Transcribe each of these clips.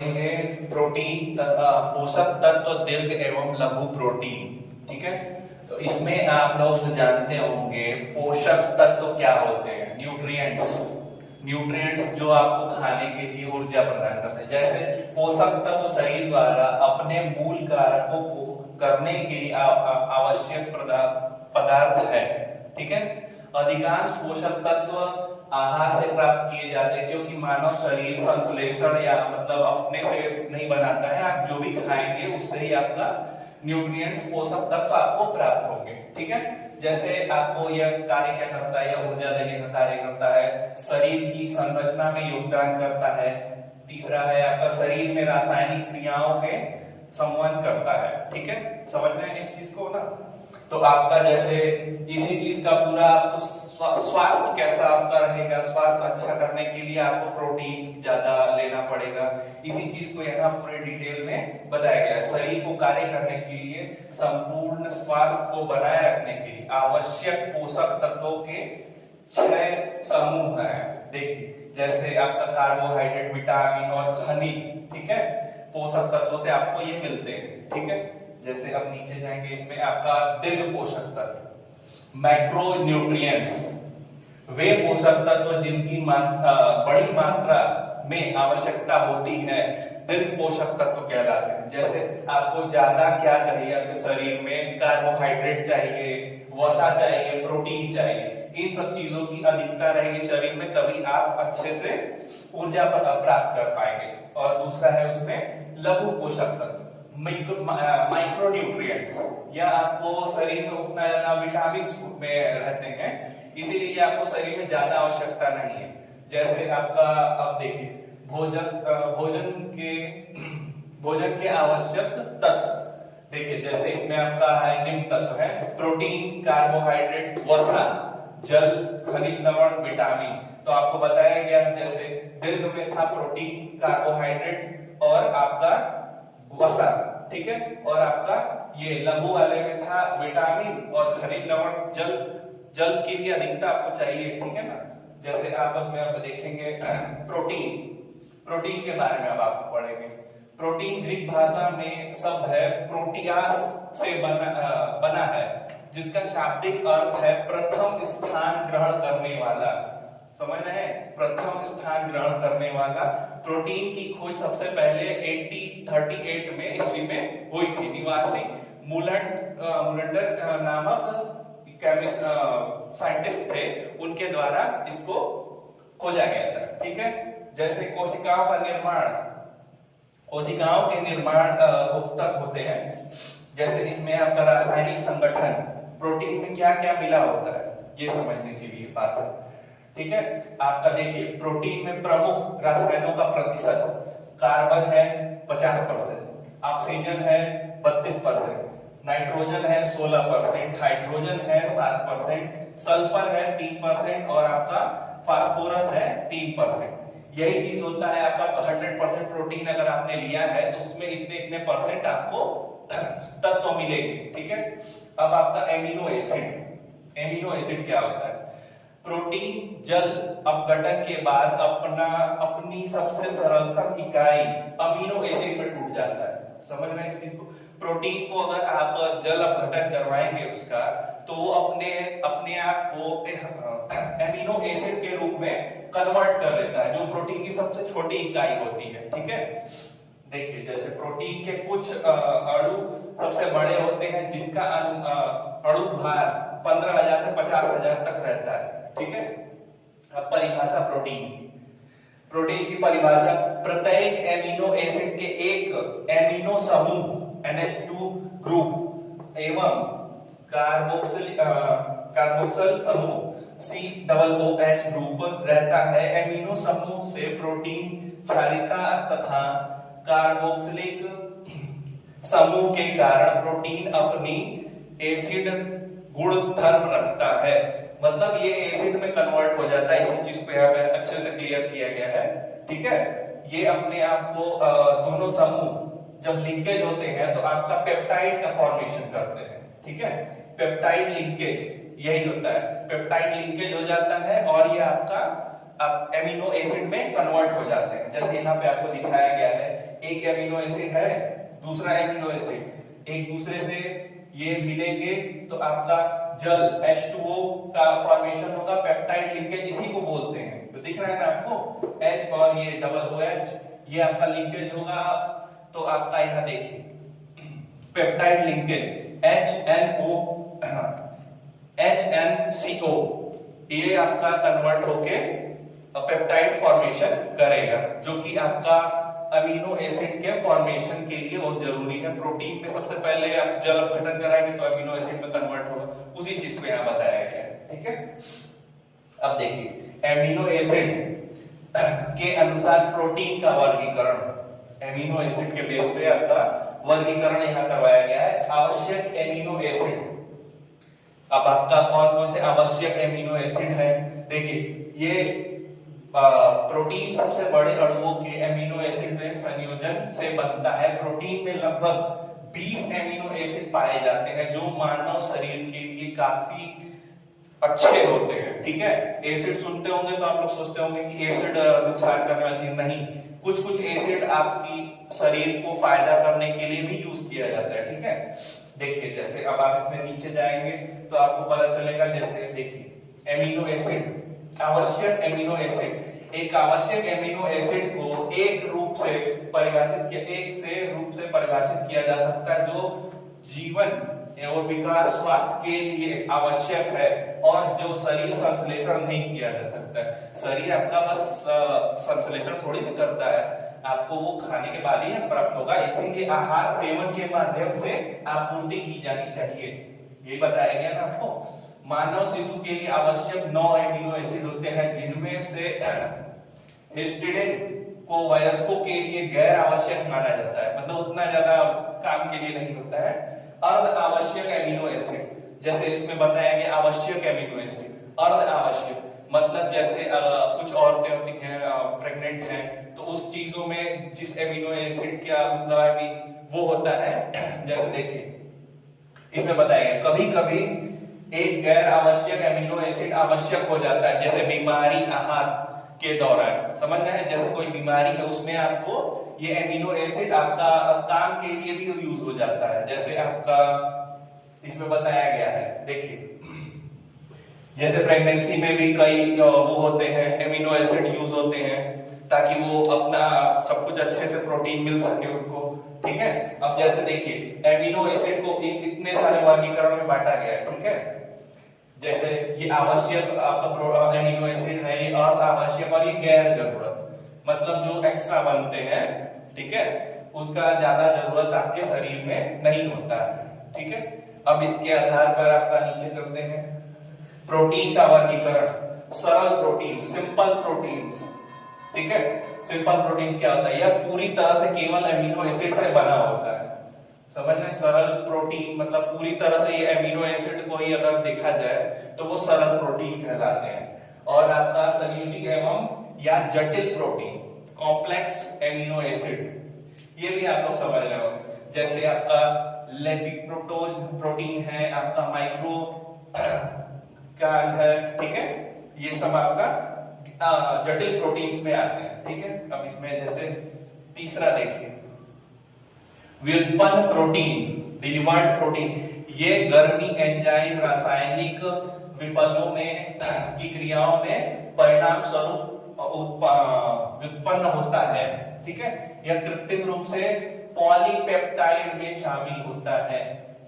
ये प्रोटीन पोषक तत्व दीर्घ एवं लघु प्रोटीन। ठीक है, तो इसमें आप लोग जानते होंगे पोषक तत्व क्या होते हैं। न्यूट्रिएंट्स जो आपको खाने के लिए ऊर्जा प्रदान करते हैं। जैसे पोषक तत्व शरीर द्वारा अपने मूल कारकों को करने के लिए आवश्यक पदार्थ है। ठीक है, अधिकांश पोषक तत्व आहार से प्राप्त किए जाते हैं, क्योंकि मानव शरीर संश्लेषण या मतलब अपने से नहीं बनाता है। आप जो भी खाएंगे उससे ही आपका न्यूट्रिएंट्स पोषक तत्व आपको प्राप्त होंगे। ठीक है, जैसे आपको यह कार्य क्या करता है, यह ऊर्जा देने का कार्य करता है, शरीर की संरचना में योगदान करता है। तीसरा है आपका शरीर में रासायनिक क्रियाओं के संवहन करता है। ठीक है, समझ रहे हैं इस चीज को ना। तो आपका जैसे इसी चीज का पूरा आपको स्वास्थ्य कैसा आपका रहेगा, स्वास्थ्य अच्छा करने के लिए आपको प्रोटीन ज्यादा लेना पड़ेगा। इसी चीज को यहाँ पूरे डिटेल में बताया गया है। शरीर को कार्य करने के लिए संपूर्ण स्वास्थ्य को बनाए रखने के लिए आवश्यक पोषक तत्वों के 6 समूह हैं। देखिए, जैसे आपका कार्बोहाइड्रेट, विटामिन और खनिज। ठीक है, पोषक तत्वों से आपको ये मिलते हैं। ठीक है, जैसे अब नीचे जाएंगे, इसमें आपका दीर्घ पोषक तत्व मैक्रो न्यूट्रिएंट्स, वे पोषक तत्व जिनकी बड़ी मात्रा में आवश्यकता होती है दीर्घ पोषक तत्व कहलाते हैं। जैसे आपको ज्यादा क्या चाहिए आपके शरीर में, कार्बोहाइड्रेट चाहिए, वसा चाहिए, प्रोटीन चाहिए। इन सब चीजों की अधिकता रहेगी शरीर में, तभी आप अच्छे से ऊर्जा प्राप्त कर पाएंगे। और दूसरा है उसमें लघु पोषक तत्व माइक्रो न्यूट्रिएंट्स, या आपको शरीर में उतना ज्यादा विटामिन में रहते हैं, इसीलिए आपको शरीर में ज्यादा आवश्यकता नहीं है। जैसे आपका अब देखिए भोजन के आवश्यक तत्व। देखिए, जैसे इसमें आपका है निम्न तत्व है प्रोटीन, कार्बोहाइड्रेट, वसा, जल, खनिज लवण, विटामिन। तो आपको बताया गया, जैसे दीर्घ में था प्रोटीन, कार्बोहाइड्रेट और आपका वसा। ठीक है, और आपका ये लघु वाले में था विटामिन और खनिज लवण, जल की भी अधिकता आपको चाहिए। ठीक है ना। जैसे आपस में आप देखेंगे प्रोटीन के बारे में अब आप पढ़ेंगे। प्रोटीन ग्रीक भाषा में शब्द है प्रोटियास से बना है, जिसका शाब्दिक अर्थ है प्रथम स्थान ग्रहण करने वाला। समझ रहे हैं, प्रथम स्थान ग्रहण करने वाला। प्रोटीन की खोज सबसे पहले 1838 में ईस्वी में हुई थी। निवासी मुलंडर नामक साइंटिस्ट थे, उनके द्वारा इसको खोजा गया था। ठीक है, जैसे कोशिकाओं के निर्माण उत्तक होते हैं। जैसे इसमें आपका रासायनिक संगठन, प्रोटीन में क्या क्या मिला होता है, ये समझने के लिए बात है। ठीक है, आपका देखिए प्रोटीन में प्रमुख रसायनों का प्रतिशत, कार्बन है 50%, ऑक्सीजन है 32%, नाइट्रोजन है 16%, हाइड्रोजन है 7%, सल्फर है 3% और आपका फास्फोरस है 3%। यही चीज होता है आपका 100% प्रोटीन अगर आपने लिया है तो उसमें इतने इतने परसेंट आपको तत्व मिलेंगे। ठीक है, अब आपका एमिनो एसिड क्या होता है। प्रोटीन जल अपघटन के बाद अपनी सबसे सरलतम इकाई अमीनो एसिड में टूट जाता है। समझ रहे हैं इस चीज को। प्रोटीन को अगर आप जल अपघटन करवाएंगे उसका, तो वो अपने आप को एमिनो एसिड के रूप में कन्वर्ट कर लेता है, जो प्रोटीन की सबसे छोटी इकाई होती है। ठीक है, देखिए जैसे प्रोटीन के कुछ अणु सबसे बड़े होते हैं, जिनका अणु भार 15,000 से 50,000 तक रहता है। ठीक है, अब परिभाषा प्रोटीन की परिभाषा, प्रत्येक एमिनो एसिड के एक एमिनो समूह NH2 ग्रुप एवं कार्बोक्सिल समूह COOH ग्रुप रहता है। एमिनो समूह से प्रोटीन क्षारीयता तथा कार्बोक्सिलिक समूह के कारण प्रोटीन अपनी एसिड गुण धर्म रखता है। मतलब ये एसिड में कन्वर्ट हो जाता है। इसी चीज को यहाँ पे अच्छे से क्लियर किया गया है। ठीक है, ये अपने आप को दोनों समूह जब लिंकेज होते हैं तो आपका पेप्टाइड का फॉर्मेशन करते हैं। ठीक है, पेप्टाइड लिंकेज यही होता है, पेप्टाइड लिंकेज हो जाता है और ये आपका अब एमिनो एसिड में कन्वर्ट हो जाते हैं। जैसे यहाँ पे आपको दिखाया गया है एक एमिनो एसिड है, दूसरा एमिनो एसिड एक दूसरे से ये मिलेंगे तो आपका जल H2O का फॉर्मेशन होगा, पेप्टाइड लिंकेज इसी को बोलते हैं। तो दिख रहा है ना आपको H और ये डबल OH, ये आपका लिंकेज होगा। तो आपका यहाँ देखिए पेप्टाइड लिंकेज HNCO, ये आपका कन्वर्ट होके पेप्टाइड फॉर्मेशन करेगा, जो कि आपका अमीनो एसिड के फॉर्मेशन के लिए बहुत जरूरी है। प्रोटीन में सबसे पहले आप जल अपघटन कराएंगे तो अमीनो एसिड में कन्वर्ट होगा, उसी चीज को यहाँ बताया गया है। ठीक है, अब देखिए एमिनो एसिड के अनुसार प्रोटीन का वर्गीकरण, एमिनो एसिड के बेस पे आपका वर्गीकरण यहाँ करवाया गया है। आवश्यक एमिनो एसिड, अब आपका कौन कौन से आवश्यक एमिनो एसिड है, देखिए ये प्रोटीन सबसे बड़े अणुओं के एमिनो एसिड में संयोजन से बनता है। प्रोटीन में लगभग 20 एमिनो एसिड पाए जाते हैं जो मानव शरीर के लिए काफी अच्छे होते हैं। ठीक है, एसिड सुनते होंगे तो आप लोग सोचते होंगे कि एसिड नुकसान करने वाली चीज नहीं, कुछ कुछ एसिड आपकी शरीर को फायदा करने के लिए भी यूज किया जाता है। ठीक है, देखिए जैसे अब आप इसमें नीचे जाएंगे तो आपको पता चलेगा, जैसे देखिए एमिनो एसिड, आवश्यक एमिनो एसिड, एक आवश्यक एमिनो एसिड को एक रूप से परिभाषित किया जा सकता है जो जीवन और विकास स्वास्थ्य के लिए आवश्यक है और जो शरीर संश्लेषण नहीं किया जा सकता है। शरीर आपका बस संश्लेषण थोड़ी ना करता है, आपको वो खाने के बाद ही प्राप्त होगा, इसीलिए आहार सेवन के माध्यम से आपूर्ति की जानी चाहिए, ये बताया गया ना आपको। मानव शिशु के लिए आवश्यक 9 एमिनो एसिड होते हैं जिनमें से हिस्टिडाइन को वयस्कों के लिए गैर आवश्यक माना जाता है, मतलब उतना ज्यादा काम के लिए नहीं होता है। अर्ध आवश्यक एमिनो एसिड, जैसे इसमें बताया गया आवश्यक एमिनो एसिड, अर्ध आवश्यक मतलब जैसे कुछ औरतें होती हैं प्रेग्नेंट हैं तो उस चीजों में जिस एमिनो एसिड का मतलब वो होता है, जैसे देखिए इसमें बताया गया कभी कभी एक गैर आवश्यक एमिनो एसिड आवश्यक हो जाता है, जैसे बीमारी आहार के दौरान, समझ रहे हैं, जैसे कोई बीमारी है उसमें आपको ये एमिनो एसिड आपका काम के लिए भी यूज हो जाता है। जैसे आपका इसमें बताया गया है, देखिए जैसे प्रेगनेंसी में भी कई वो होते हैं एमिनो एसिड यूज होते हैं ताकि वो अपना सब कुछ अच्छे से प्रोटीन मिल सके उनको। ठीक है, अब जैसे देखिए एमिनो एसिड को इतने सारे वर्गीकरण में बांटा गया है। ठीक है, जैसे ये आवश्यक आपका एमिनो एसिड है, ये आवश्यक और ये गैर जरूरत, मतलब जो एक्स्ट्रा बनते हैं, ठीक है, उसका ज्यादा जरूरत आपके शरीर में नहीं होता है। ठीक है, अब इसके आधार पर आपका नीचे चलते हैं प्रोटीन का वर्गीकरण। सरल प्रोटीन, सिंपल प्रोटीन्स। ठीक है, सिंपल प्रोटीन्स क्या होता है, यह पूरी तरह से केवल एमिनो एसिड से बना होता है। समझ में, सरल प्रोटीन मतलब पूरी तरह से ये एमिनो एसिड को ही अगर देखा जाए तो वो सरल प्रोटीन कहलाते हैं। और आपका संयोजित एवं या जटिल प्रोटीन, कॉम्प्लेक्स एमिनो एसिड, ये भी आप लोग समझ रहे हो, जैसे आपका लिपिड प्रोटीन है, आपका माइक्रो का है। ठीक है, ये सब आपका जटिल प्रोटीन्स में आते हैं। ठीक है, अब इसमें जैसे तीसरा देखिए व्युत्पन्न प्रोटीन, डिलीवर्ड प्रोटीन, ये गर्मी एंजाइम रासायनिक विफलनों में की क्रियाओं में परिणाम स्वरूप व्युत्पन्न होता है। ठीक है, यह कृत्रिम रूप से पॉलीपेप्टाइड में शामिल होता है।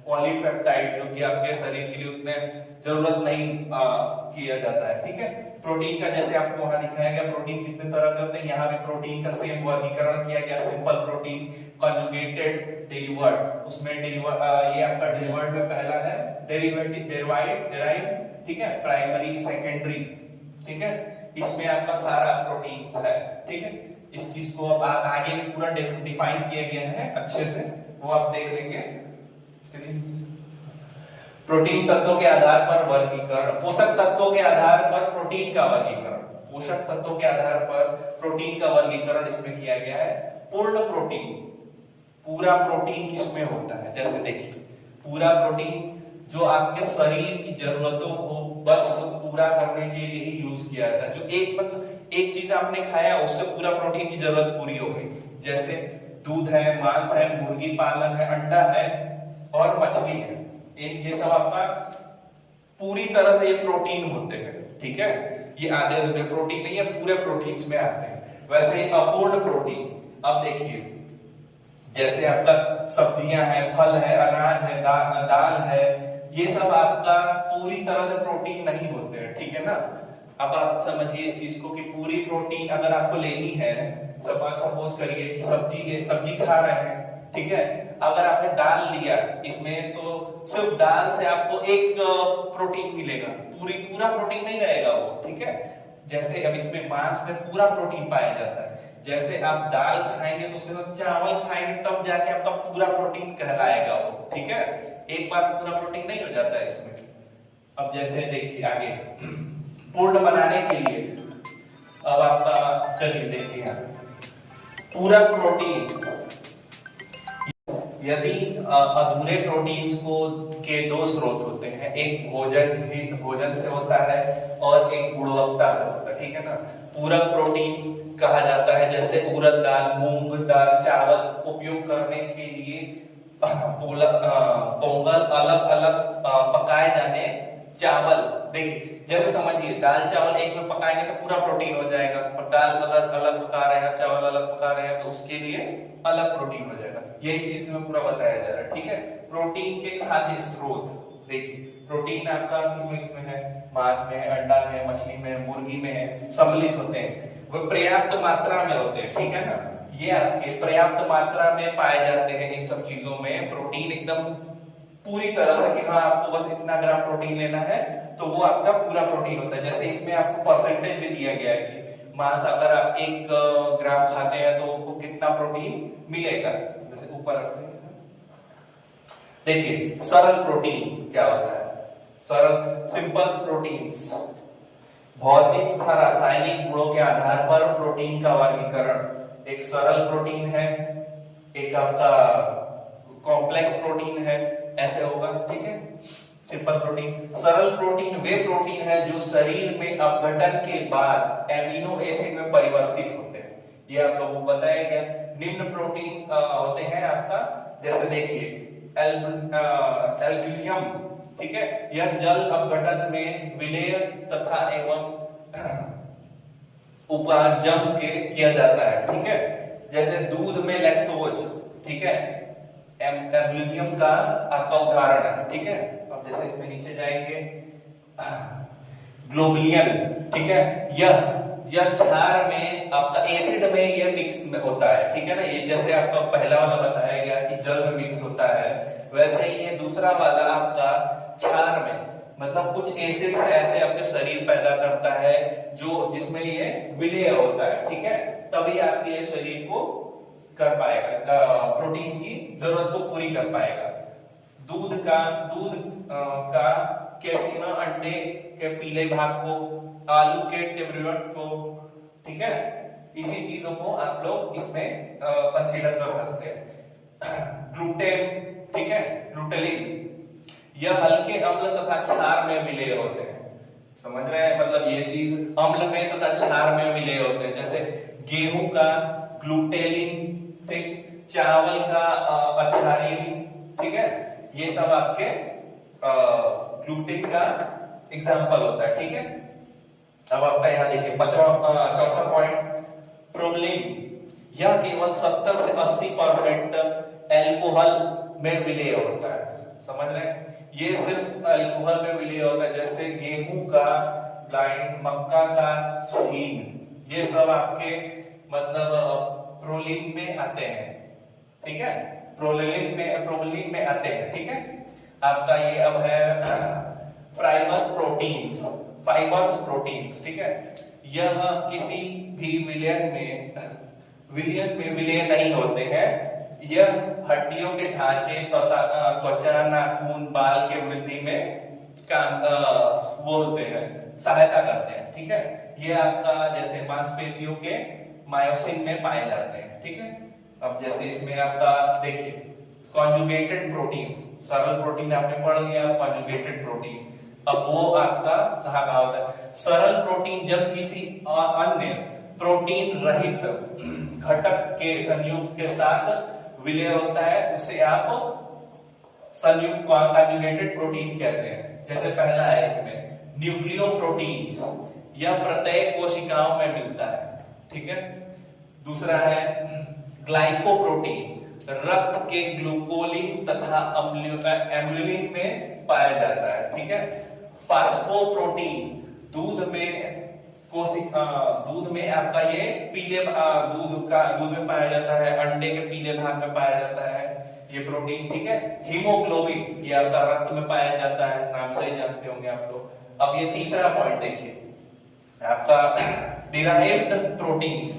पॉलीपेप्टाइड जो कि आपके शरीर के लिए उतने जरूरत नहीं किया जाता है। ठीक है, प्रोटीन का जैसे आपको वहां दिखाया गया प्रोटीन कितने तरह के होते हैं, यहाँ भी प्रोटीन का सेम वर्गीकरण किया गया। सिंपल प्रोटीन, कंजुगेटेड, डेरिवर्ड, उसमें ये आपका डेरिवर्ड में पहला है डेरिवेटिव, डेराइव, ठीक है, प्राइमरी, सेकेंडरी। ठीक है, इसमें आपका सारा प्रोटीन है। ठीक है, इस चीज को अब आगे भी पूरा डिफाइन किया गया है अच्छे से, वो आप देख लेंगे। प्रोटीन तत्वों के आधार पर वर्गीकरण, पोषक तत्वों के आधार पर प्रोटीन का वर्गीकरण, पोषक तत्वों के आधार पर प्रोटीन का वर्गीकरण इसमें किया गया है। पूर्ण प्रोटीन, पूरा प्रोटीन किसमें होता है, जैसे देखिए पूरा प्रोटीन जो आपके शरीर की जरूरतों को बस पूरा करने के लिए ही यूज किया जाता है, जो एक मतलब एक चीज आपने खाया उससे पूरा प्रोटीन की जरूरत पूरी हो गई। जैसे दूध है, मांस है, मुर्गी पालन है, अंडा है और मछली है। ये सब आपका पूरी तरह से ये प्रोटीन होते हैं, ठीक है। ये आधे अधूरे प्रोटीन नहीं है, पूरे प्रोटीन्स में आते हैं। वैसे ही अपूर्ण प्रोटीन, अब देखिए जैसे आपका सब्जियां हैं, फल है, अनाज है, दाल है, ये सब आपका पूरी तरह से प्रोटीन नहीं होते हैं, ठीक है ना। अब आप समझिए इस चीज को कि पूरी प्रोटीन अगर आपको लेनी है, सपोज करिए कि सब्जी खा रहे हैं, ठीक है। अगर आपने दाल लिया, इसमें तो सिर्फ दाल से आपको एक प्रोटीन मिलेगा, पूरा प्रोटीन नहीं रहेगा वो, ठीक है। जैसे अब इसमें मांस में पूरा प्रोटीन पाया जाता है, जैसे आप दाल खाएंगे तो उसके साथ चावल खाएंगे तब जाके आपका पूरा प्रोटीन कहलाएगा वो, ठीक है। एक बार पूरा प्रोटीन नहीं हो जाता है इसमें। अब जैसे देखिए आगे पूर्ण बनाने के लिए अब आपका, चलिए देखिए यहाँ पूरा प्रोटीन, यदि अधूरे प्रोटीन्स को के दो स्रोत होते हैं, एक भोजन से होता है और एक गुणवत्ता से होता है, ठीक है ना। पूरक प्रोटीन कहा जाता है जैसे उड़द दाल, मूंग दाल, चावल उपयोग करने के लिए पोंगल अलग अलग पकाए जाने चावल। देखिए जैसे समझिए दाल चावल एक में पकाएंगे तो पूरा प्रोटीन हो जाएगा, और दाल अगर अलग पका रहे हैं, चावल अलग पका रहे हैं तो उसके लिए अलग प्रोटीन हो जाएगा। यही चीज में पूरा बताया जा रहा है, ठीक है। प्रोटीन के खाद्य स्रोत, देखिए प्रोटीन आपका किसमें है, मांस में है, अंडा में, मछली में, मुर्गी में है, सम्मिलित होते हैं, वो पर्याप्त मात्रा में होते हैं, ठीक है ना। ये आपके पर्याप्त मात्रा में पाए जाते हैं इन सब चीजों में। प्रोटीन एकदम पूरी तरह से कि हाँ आपको बस इतना ग्राम प्रोटीन लेना है तो वो आपका पूरा प्रोटीन होता है। जैसे इसमें आपको परसेंटेज भी दिया गया है कि मांस अगर आप 1 ग्राम खाते हैं तो आपको कितना प्रोटीन मिलेगा, जैसे ऊपर देखिए। सरल प्रोटीन क्या होता है, सरल सिंपल प्रोटीन्स भौतिक तथा रासायनिक गुणों के आधार पर प्रोटीन का वर्गीकरण। एक सरल प्रोटीन है, एक आपका कॉम्प्लेक्स प्रोटीन है, ऐसे होगा, ठीक है। सिंपल प्रोटीन, सरल प्रोटीन वे प्रोटीन है जो शरीर में अपघटन के बाद एमिनो एसिड में परिवर्तित होते हैं। ये आप लोगों को बताया गया। निम्न प्रोटीन होते हैं आपका, जैसे देखिए एल्गिलियम, ठीक है। यह जल अपघटन में विलेय तथा एवं उपाजम के किया जाता है, ठीक है। जैसे दूध में लैक्टोज, ठीक है, एल्गिलियम का आपका उदाहरण है, ठीक है। अब जैसे इसमें नीचे जाएंगे ग्लोबुलिन, ठीक है। यह क्षार में आपका एसिड में यह मिक्स में होता है, ठीक है ना। ये जैसे आपका पहला वाला बताया गया कि जल में मिक्स होता है, वैसे ही ये दूसरा वाला आपका क्षार में, मतलब कुछ एसिड ऐसे अपने शरीर पैदा करता है जो जिसमें ये विलेय होता है, ठीक है। तभी आपके ये शरीर को कर पाएगा, प्रोटीन की जरूरत को पूरी कर पाएगा। दूध का कैसीना, अंडे के पीले भाग को, आलू के टेब्रियोट को, ठीक है। इसी चीजों को आप लोग इसमें कंसीडर कर सकते हैं। ग्लूटेन, ठीक है, ग्लूटेलिन, यह हल्के अम्ल तथा क्षार में विलेय होते हैं। समझ रहे हैं, मतलब ये चीज अम्ल में तथा क्षार में विलेय होते हैं। जैसे गेहूं का ग्लूटेलिन, ठीक, चावल का अक्षारिलिन, ठीक है। ये सब आपके ग्लूटेन का एग्जाम्पल होता है, ठीक है। अब आपका यहाँ देखिए चौथा पॉइंट, प्रोलिन, यह केवल 70 से 80% एल्कोहल में विलेय होता है। समझ रहे हैं, ये सिर्फ अल्कोहल में विलेय होता है। जैसे गेहूं का ब्लाइंड, मक्का का हींग, ये सब आपके मतलब प्रोलिन में आते हैं, ठीक है। प्रोलिन में आते हैं, ठीक है। आपका ये अब है फाइबर्स प्रोटीन्स, ठीक है। यह किसी भी विलयन में विलय नहीं होते हैं। यह हड्डियों के ढांचे तथा त्वचा, नाखून, बाल के वृद्धि में काम वो होते हैं, सहायता करते हैं, ठीक है। ये आपका जैसे मांसपेशियों के मायोसिन में पाए जाते हैं, ठीक है। अब जैसे इसमें आपका देखिए कॉन्जुगेटेड प्रोटीन्स, सरल प्रोटीन आपने पढ़ लिया, कॉन्जुगेटेड प्रोटीन, अब वो आपका कहाँ होता है। सरल प्रोटीन जब किसी अन्य प्रोटीन रहित घटक के संयुग्म के साथ विलय होता है, उसे आप संयुग्म कॉन्जुगेटेड प्रोटीन कहते हैं। जैसे पहला है इसमें न्यूक्लियोप्रोटीन्स, यह प्रत्येक कोशिकाओं में मिलता है, ठीक है। दूसरा है ग्लाइकोप्रोटीन, रक्त के ग्लूकोलिन तथा एम्युलिन में पाया जाता है, ठीक है। फास्फोप्रोटीन, दूध में आपका ये पीले दूध में पाया जाता है, अंडे के पीले भाग में पाया जाता है ये प्रोटीन, ठीक है। हीमोग्लोबिन, ये आपका रक्त में पाया जाता है, नाम से ही जानते होंगे आप लोग। अब ये तीसरा पॉइंट देखिए आपका डिराइव्ड प्रोटीन्स,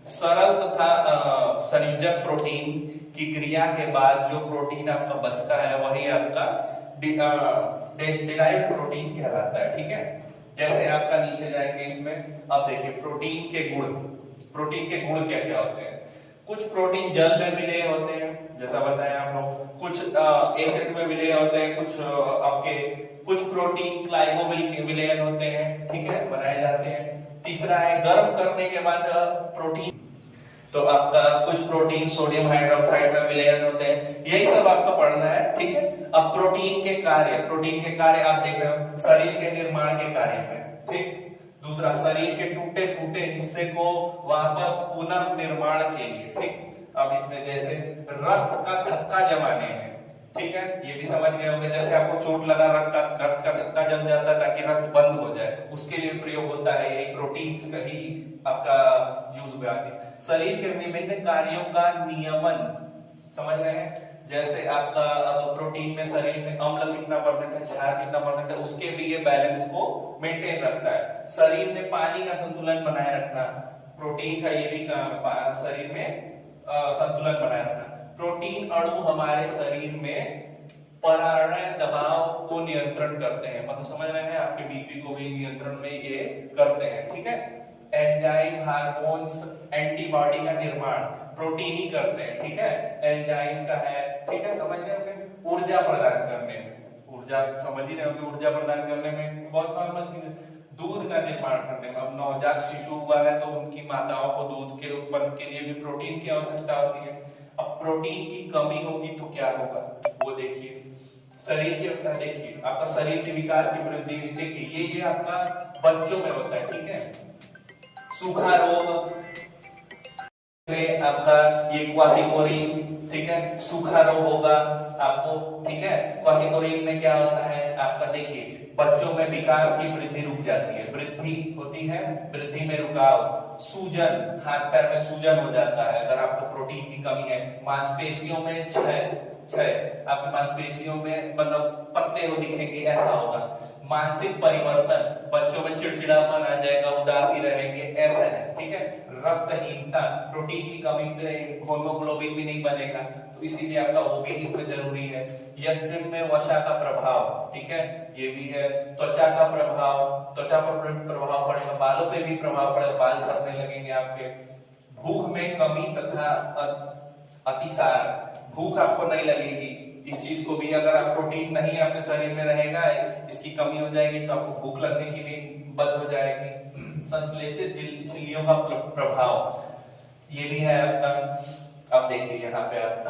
सरल तथा संयोजक प्रोटीन की क्रिया के बाद जो प्रोटीन आपका बचता है वही आपका डिराइव्ड प्रोटीन कहलाता है, ठीक है। जैसे आपका नीचे जाएंगे इसमें, अब देखिए प्रोटीन के गुण क्या क्या होते हैं। कुछ प्रोटीन जल में विलय होते हैं, जैसा बताया आप लोग, कुछ एसिड में विलय होते हैं, कुछ प्रोटीन ग्लाइकोबिल के विलयन होते हैं, ठीक है, बनाए जाते हैं। तीसरा है गर्म करने के बाद प्रोटीन, तो आपका कुछ प्रोटीन सोडियम हाइड्रोक्साइड में विलयन होते हैं, यही सब आपका पढ़ना है, ठीक है। अब प्रोटीन के कार्य आप देख रहे हो शरीर के निर्माण के कार्य में, ठीक। दूसरा शरीर के टूटे फूटे हिस्से को वापस पुनर्निर्माण के लिए, ठीक। अब इसमें जैसे रक्त का थक्का जमाने में, ठीक है, ये भी समझ गए होंगे। जैसे आपको चोट लगा, रक्त का थक्का जम जाता है ताकि रक्त बंद हो जाए, उसके लिए प्रयोग होता है ये प्रोटीन्स का ही आपका यूज में आती है। शरीर के विभिन्न कार्यों का नियमन, समझ रहे हैं। जैसे आपका अब प्रोटीन में शरीर में अम्ल कितना परसेंट है, क्षार कितना परसेंट है, उसके भी ये बैलेंस को मेंटेन रखता है। शरीर में पानी का संतुलन बनाए रखना, प्रोटीन का ये भी काम है, शरीर में संतुलन बनाए रखना। प्रोटीन अणु हमारे शरीर में परारणय दबाव को नियंत्रण करते हैं, मतलब समझ रहे हैं, आपके बीपी को भी नियंत्रण में ये करते हैं, ठीक है। एंजाइम, हार्मोन्स, एंटीबॉडी का निर्माण प्रोटीन ही करते हैं, ठीक है। एंजाइम का है, ठीक है, समझ रहे होंगे। ऊर्जा प्रदान करने में, ऊर्जा समझ ही रहे होंगे, ऊर्जा प्रदान करने में बहुत नॉर्मल चीज है। दूध का निर्माण करने में, अब नवजात शिशु हुआ है तो उनकी माताओं को दूध के उत्पन्न के लिए भी प्रोटीन की आवश्यकता होती है। अब प्रोटीन की कमी होगी तो क्या होगा वो देखिए। शरीर के देखिए आपका शरीर के विकास की वृद्धि देखिए, ये आपका बच्चों में होता है, ठीक है। सूखा रोग में आपका ये क्वासिकोरिन, ठीक है, सूखा रोग होगा आपको, ठीक है। क्वासिकोरिन में क्या होता है आपका, देखिए बच्चों में विकास की वृद्धि रुक जाती है, वृद्धि होती है, वृद्धि में रुकाव, सूजन, हाथ पैर में सूजन हो जाता है अगर आपको प्रोटीन की कमी है। मांसपेशियों में क्षय, आपकी मांसपेशियों में मतलब पतले हो दिखेंगे, ऐसा होगा। मानसिक परिवर्तन, बच्चों में चिड़चिड़ापन आ जाएगा, उदासी रहेंगे, ऐसा है, ठीक है। रक्तहीनता, प्रोटीन की कमी तो हीमोग्लोबिन भी नहीं बनेगा, तो इसीलिए आपका वो भी इसमें जरूरी है। यकृत में वसा का प्रभाव, ठीक है, ये भी है। त्वचा का प्रभाव, त्वचा पर प्रभाव पड़ेगा, बालों पे भी प्रभाव पड़ेगा, बाल झड़ने लगेंगे आपके। भूख में कमी तथा अतिसार, भूख आपको नहीं लगेगी, इस चीज को भी अगर आप प्रोटीन नहीं आपके शरीर में रहेगा, इसकी कमी हो जाएगी तो आपको भूख लगने की भी बंद हो जाएगी। संश्लेषित झिल्लियों का प्रभाव, ये भी है आपका। अब देखिए यहाँ पे आप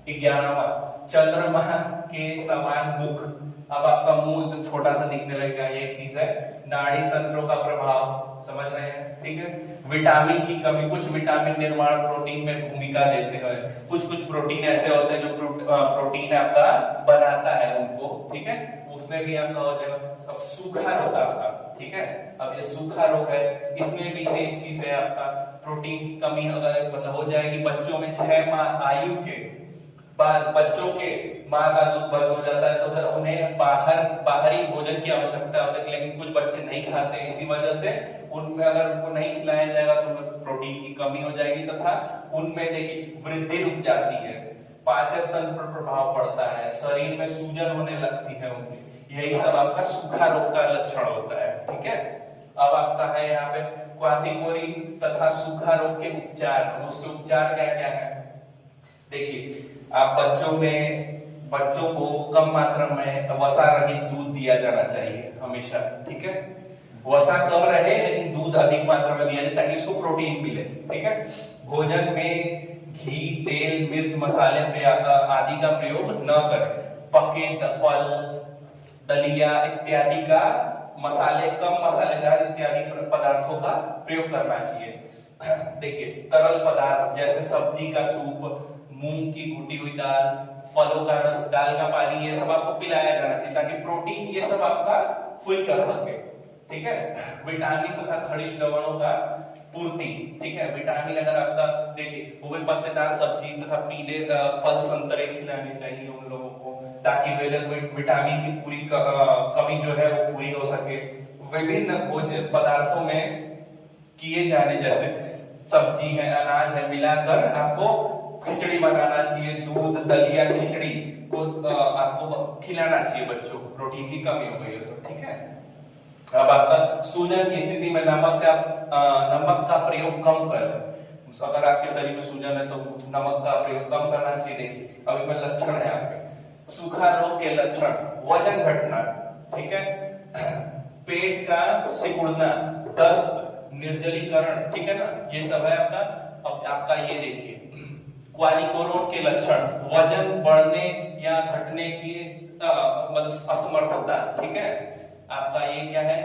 11वां, चंद्रमा के समान मुख, अब आपका मुंह छोटा सा दिखने लगेगा, ये चीज है। नाड़ी तंत्रों का प्रभाव, समझ रहे हैं, ठीक है। विटामिन की कमी, कुछ विटामिन निर्माण प्रोटीन में भूमिका देते हैं, कुछ प्रोटीन ऐसे होते हैं जो प्रोटीन आपका बनाता है उनको, ठीक है, उसमें भी आपका हो जाएगा। अब सूखा रोग आपका, ठीक है, अब ये सूखा रोग है, इसमें भी सेम चीज है आपका, प्रोटीन की कमी अगर मतलब हो जाएगी। बच्चों में 6 माह आयु के बाद बच्चों के माँ का दूध बंद हो जाता है, तो फिर उन्हें बाहरी भोजन की आवश्यकता होती है, लेकिन कुछ बच्चे नहीं खाते हैं, इसी वजह से उनमें अगर उनको नहीं खिलाया जाएगा तो उनमें प्रोटीन की कमी हो जाएगी तथा उनमें देखिए वृद्धि रुक जाती है। पाचन तंत्र पर प्रभाव पड़ता है, शरीर में सूजन होने लगती है उनकी, यही सब आपका सूखा रोग का लक्षण होता है, ठीक है। अब आपका है यहाँ पे क्वासिकोरिन तथा सूखा रोग के उपचार, उसके उपचार क्या क्या है देखिए। आप बच्चों को कम मात्रा में वसा रहित दूध दिया जाना चाहिए हमेशा, ठीक है। वसा कम रहे लेकिन दूध अधिक मात्रा में दिया जाए ताकि इसको प्रोटीन मिले, ठीक है। भोजन में घी, तेल, मिर्च, मसाले आदि का प्रयोग न करें। पके फल, दलिया इत्यादि का मसाले, कम मसालेदार इत्यादि पदार्थों का प्रयोग करना चाहिए। देखिए तरल पदार्थ जैसे सब्जी का सूप, मूंग की कुटी हुई दाल, फलों का रस, दाल का पानी, ये सब आपको पिलाया जाना चाहिए ताकि प्रोटीन ये सब आपका फुल कर सके, ठीक है। विटामिन तथा खनिज लवणों का पूर्ति, ठीक है। विटामिन अगर आपका देखिए वो भी पत्तेदार सब्जी तथा पीले फल, संतरे खिलाने चाहिए उन लोगों को ताकि विटामिन की पूरी कमी जो है वो पूरी हो सके। विभिन्न भोज्य पदार्थों में किए जाने जैसे सब्जी है, अनाज है, मिलाकर आपको खिचड़ी बनाना चाहिए। दूध, दलिया, खिचड़ी को आपको खिलाना चाहिए बच्चों को, प्रोटीन की कमी हो गई है तो, ठीक है। अब आपका सूजन की स्थिति में नमक का प्रयोग कम करें। अगर आपके शरीर में सूजन है तो नमक का प्रयोग कम करना चाहिए। देखिए अब इसमें लक्षण है आपके। सूखा रोग के लक्षण, वजन घटना, ठीक है, पेट का सिकुड़ना, दस्त, निर्जलीकरण, ठीक है ना, ये सब है आपका। अब आपका ये देखिए क्वालिकोरोन के लक्षण, वजन बढ़ने या घटने की मतलब असमर्थता, ठीक है। आपका ये क्या है,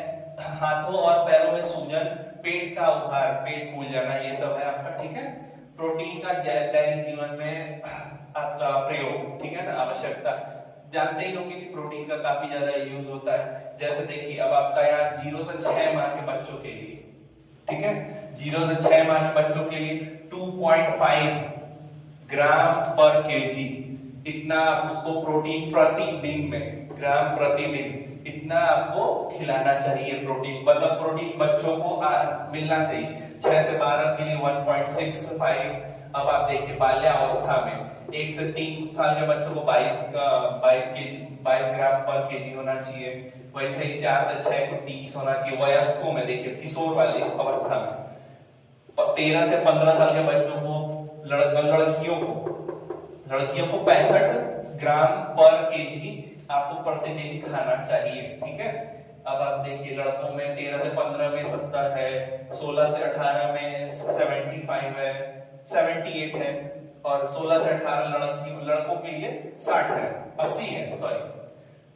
हाथों और पैरों में सूजन, पेट का उभार, पेट फूल जाना, ये सब है आपका, ठीक है। प्रोटीन का दैनिक जीवन में आपका प्रयोग, ठीक है ना, आवश्यकता जानते ही होंगे कि प्रोटीन का काफी ज्यादा यूज होता है। जैसे देखिए अब आपका यहाँ 0 से 6 माह के बच्चों के लिए, ठीक है, 0 से 6 माह के बच्चों के लिए 2.5 ग्राम पर केजी इतना उसको प्रोटीन प्रतिदिन में, ग्राम प्रतिदिन इतना आपको खिलाना चाहिए प्रोटीन, मतलब प्रोटीन बच्चों को मिलना चाहिए। 6 से 12 के लिए 1.65। अब आप देखिए बाल्यावस्था में 1 से 3 साल के बच्चों को 22 ग्राम पर केजी होना चाहिए। वैसे ही 4 से 6 को 30 होना चाहिए। वयस्कों में देखिए किशोर वाले इस अवस्था में 13 से 15 साल के बच्चों को, लड़कियों को 65 ग्राम पर केजी आपको प्रतिदिन खाना चाहिए, ठीक है। अब आप देखिए लड़कों में 13 से 15 में 70 है, 16 से 18 में 75 है, 78 है, और 16 से 18 लड़कों के लिए 60 है, 80 है, सॉरी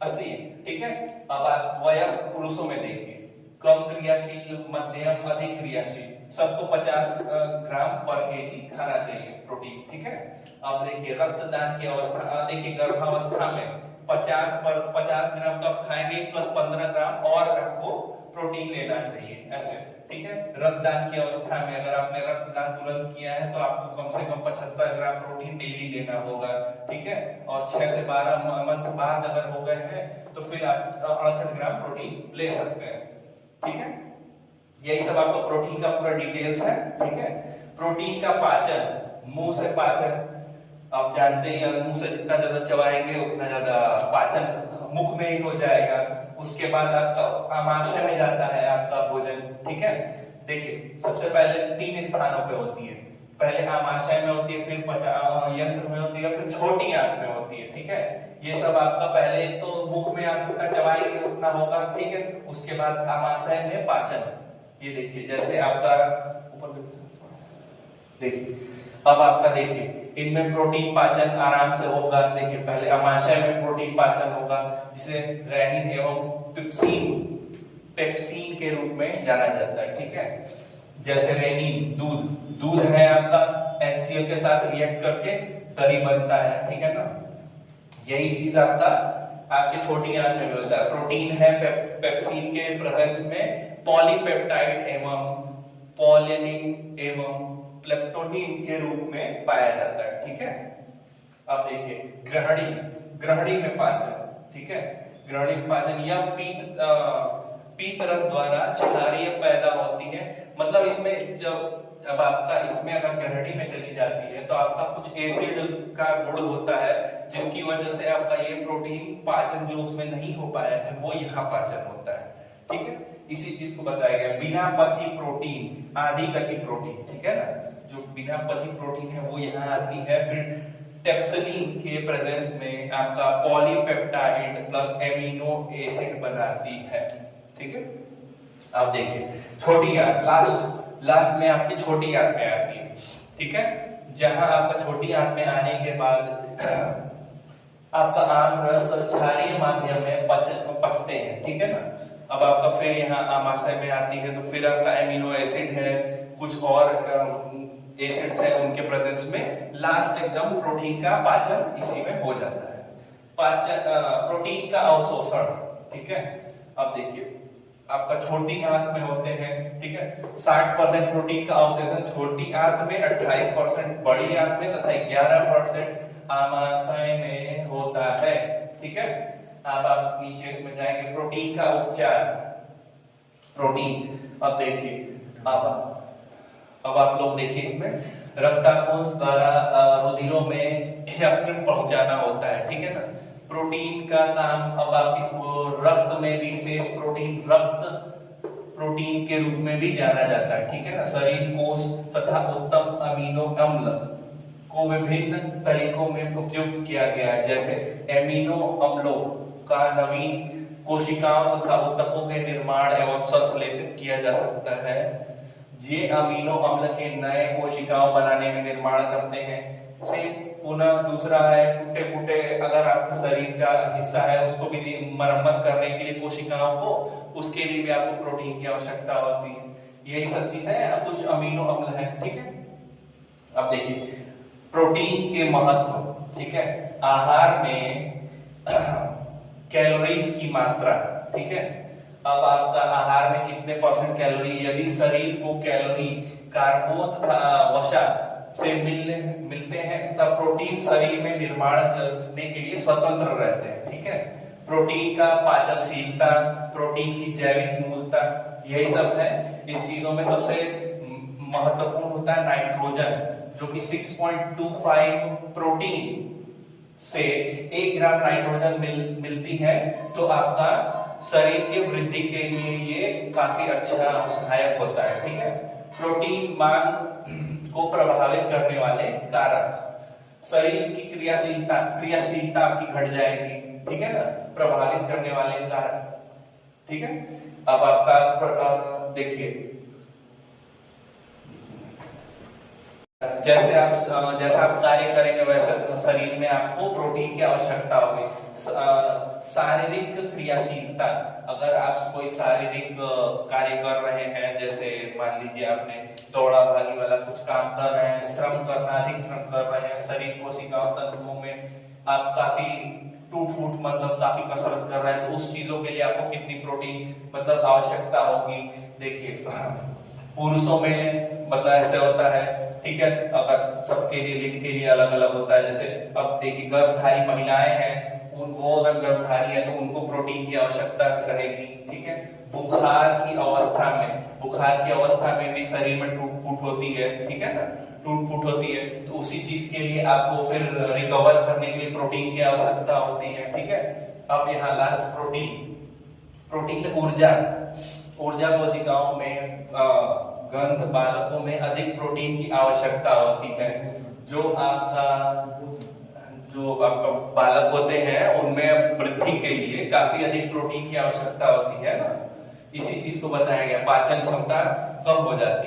80 है, ठीक है। अब आप वयस्क पुरुषों में देखिए कम क्रियाशील, मध्यम, अधिक क्रियाशील, सबको 50 ग्राम पर केजी खाना चाहिए प्रोटीन, ठीक है। अब देखिए रक्तदान की अवस्था, देखिए गर्भावस्था में 50 ग्राम तो आप खाएंगे प्लस 15 ग्राम और आपको प्रोटीन लेना चाहिए, ऐसे, ठीक है। रक्तदान की अवस्था में अगर आपने रक्तदान तुरंत किया है तो आपको कम से कम 75 ग्राम प्रोटीन डेली लेना होगा, ठीक है। और 6 से 12 मंथ बाद अगर हो गए हैं तो फिर आप 68 ग्राम प्रोटीन ले सकते हैं, ठीक है। यही सब आपको प्रोटीन का पूरा डिटेल्स है, ठीक है। प्रोटीन का पाचन, मुंह से पाचन, आप जानते ही मुंह से जितना ज्यादा चबाएंगे उतना ज्यादा पाचन मुख में ही हो जाएगा। उसके बाद आपका आमाशय में जाता है आपका भोजन, ठीक है। देखिए सबसे पहले 3 स्थानों पे होती है, पहले आमाशय में होती है, फिर यंत्र में होती है, फिर छोटी आंत में होती है, ठीक है। ये सब आपका पहले तो मुख में आप जितना चबाएंगे उतना होगा, ठीक है। उसके बाद आमाशय में पाचन, ये देखिए जैसे आपका ऊपर देखिए, अब आपका देखिए इनमें प्रोटीन पाचन आराम से होगा। देखिए पहले आमाशय में प्रोटीन पाचन होगा जिसे रेनिन एवं पेप्सिन के रूप में जाना जाता है, ठीक है। जैसे रेनिन दूध है आपका, HCl के साथ रिएक्ट करके दही बनता है, ठीक है ना। यही चीज आपके छोटी आंत में मिलता है। प्रोटीन है पेप्सिन के प्रेजेंस में पॉलीपेप्टाइड एवं पॉलिनिन एवं लेप्टोनिन के रूप में पाया जाता है, ठीक है। अब देखिए ग्रहणी में पाचन, ठीक है। ग्रहणी में पाचन या पीत रस द्वारा क्षारीय पैदा होती है, मतलब इसमें जब अब आपका इसमें अगर ग्रहणी में चली जाती है तो आपका कुछ एसिड का गुण होता है जिसकी वजह से आपका ये प्रोटीन पाचन जो उसमें नहीं हो पाया है वो यहाँ पाचन होता है, ठीक है। इसी चीज को बताया गया। बिना पची प्रोटीन, आधी कच्ची प्रोटीन, ठीक है ना, जो बिना पची प्रोटीन है वो यहाँ आती है। फिर टेप्सिलिन के प्रेजेंस में आपका पॉलीपेप्टाइड प्लस एमिनो एसिड बनाती है, ठीक है। आप देखिए छोटी आंत, लास्ट में आपकी छोटी आंत में आती है, ठीक है। जहां आपका छोटी आंत में आने के बाद आपका आम रस क्षारीय माध्यम में पचते हैं, ठीक है ना। अब आपका फिर यहाँ आमाशय में आती है, तो फिर आपका एमिनो एसिड है, कुछ और एसिड्स है, उनके प्रेजेंस में लास्ट एकदम प्रोटीन का पाचन इसी में हो जाता है। प्रोटीन का अवशोषण, ठीक है। अब देखिए आपका छोटी आंत में होते हैं, ठीक है, 60% प्रोटीन का अवशोषण छोटी आंत में, 28% बड़ी आंत में तथा 11% आमाशय में होता है, ठीक है। अब आप नीचे इसमें जाएंगे, प्रोटीन का उपचार। प्रोटीन, अब देखिए अब आप लोग देखिए इसमें रक्ताकोश द्वारा रुधिरों में यकृत पहुंचाना होता है, ठीक है ना। प्रोटीन का काम, अब आप इसको रक्त में भी शेष प्रोटीन रक्त प्रोटीन के रूप में भी जाना जाता है, ठीक है ना। शरीर कोष तथा उत्तम अमीनो अम्ल को विभिन्न तरीकों में उपयोग किया गया है, जैसे एमिनो अम्लों का नवीन कोशिकाओं तथा ऊतकों के निर्माण एवं संश्लेषित किया जा सकता है। ये अमीनो अम्ल के नए कोशिकाओं बनाने में निर्माण करते हैं। से पुनः दूसरा है टूटे अगर आपके शरीर का हिस्सा है उसको भी मरम्मत करने के लिए कोशिकाओं को, उसके लिए भी आपको प्रोटीन की आवश्यकता होती है। यही सब चीजें कुछ अमीनो अम्ल है, ठीक है। अब देखिए प्रोटीन के महत्व, ठीक है। आहार में कैलोरीज की मात्रा, ठीक है। अब आपका आहार में कितने % कैलोरी, यदि शरीर को कैलोरी कार्बो तथा वसा से मिलते हैं तथा प्रोटीन शरीर में निर्माण करने के लिए स्वतंत्र रहते हैं, ठीक है। प्रोटीन का पाचनशीलता, प्रोटीन की जैविक मूलता, यही सब है। इस चीजों में सबसे महत्वपूर्ण होता है नाइट्रोजन, जो कि 6.25 प्रोटीन से 1 ग्राम नाइट्रोजन मिलती है, तो आपका शरीर के वृद्धि के लिए ये काफी अच्छा सहायक होता है, ठीक है। प्रोटीन मांग को प्रभावित करने वाले कारक, शरीर की क्रियाशीलता आपकी घट जाएगी, ठीक है ना, प्रभावित करने वाले कारक, ठीक है। अब आपका देखिए जैसा आप कार्य करेंगे वैसे शरीर में आपको प्रोटीन की आवश्यकता होगी। शारीरिक क्रियाशीलता, अगर आप कोई शारीरिक कार्य कर रहे हैं, जैसे मान लीजिए आपने दौड़ा भागी वाला कुछ काम कर रहे हैं, अधिक श्रम कर रहे हैं, शरीर कोशिकाओं तंतुओं में आप काफी टूट-फूट मतलब काफी कसरत कर रहे हैं, तो उस चीजों के लिए आपको कितनी प्रोटीन मतलब आवश्यकता होगी। देखिए पुरुषों में मतलब ऐसे होता है, ठीक है, अगर सबके लिए लिंग के लिए अलग अलग होता है। जैसे अब देखिए गर्भधारी महिलाएं हैं, उनको अगर गर्भधारी है तो उनको प्रोटीन की आवश्यकता रहेगी, ठीक है। बुखार की अवस्था में भी शरीर में टूट-फूट होती है, ठीक है ना, टूट-फूट होती है, तो उसी चीज के लिए आपको फिर रिकवर करने के लिए प्रोटीन की आवश्यकता होती है, ठीक है। अब यहाँ लास्ट प्रोटीन ऊर्जा कोशिकाओं में गंध बालकों में अधिक प्रोटीन की आवश्यकता होती है। जो आपका बालक होते हैं उनमें वृद्धि के लिए काफी अधिक प्रोटीन की आवश्यकता होती है ना। इसी चीज को बताया गया, पाचन क्षमता कम हो जाती है।